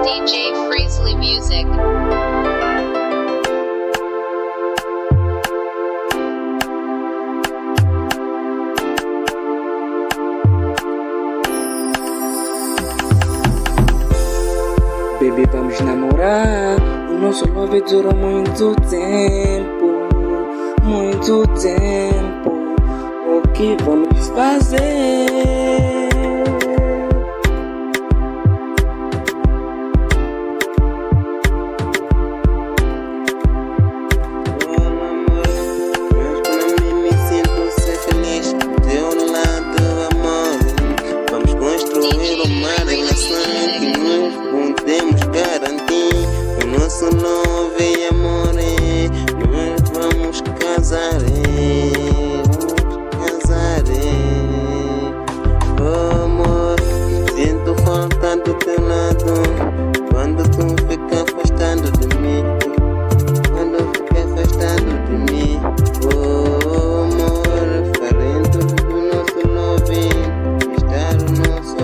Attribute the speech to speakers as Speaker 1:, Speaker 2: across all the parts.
Speaker 1: DJ Freesley Music.
Speaker 2: Baby, vamos namorar. O nosso love durou muito tempo. Muito tempo. O que vamos fazer?
Speaker 3: Quando tu fica afastando de mim, quando fica afastando de mim, oh amor, farento do nosso love, estar o nosso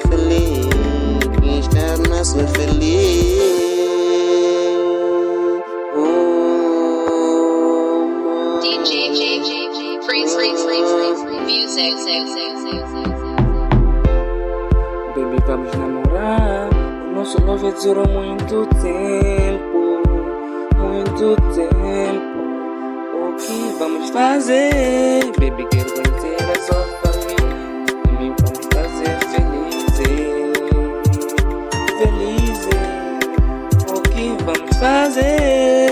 Speaker 3: feliz, estar o nosso feliz. Oh amor.
Speaker 1: DJ Freesley Music.
Speaker 2: Baby, vamos namorar. O nosso love durou muito tempo. Muito tempo. O que vamos fazer? Baby, quero conhecer a sua família e me vamos fazer felizes. Felizes. O que vamos fazer?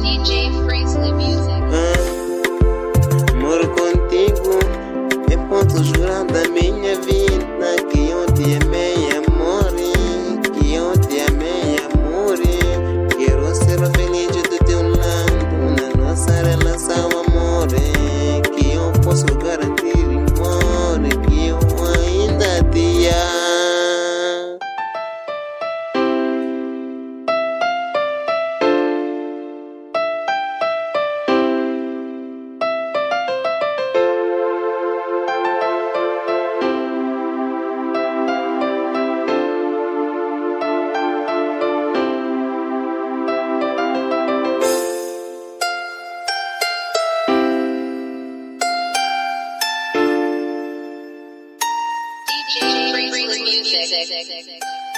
Speaker 1: DJ Freesley Music.
Speaker 3: Amor contigo, eu posso jurar da minha vida que eu te amei, amor, que eu te amei, amor. Quero ser feliz do teu lado na nossa relação, amor, que eu posso garantir, amor, que eu ainda te amo.
Speaker 1: DJ Freesley Music.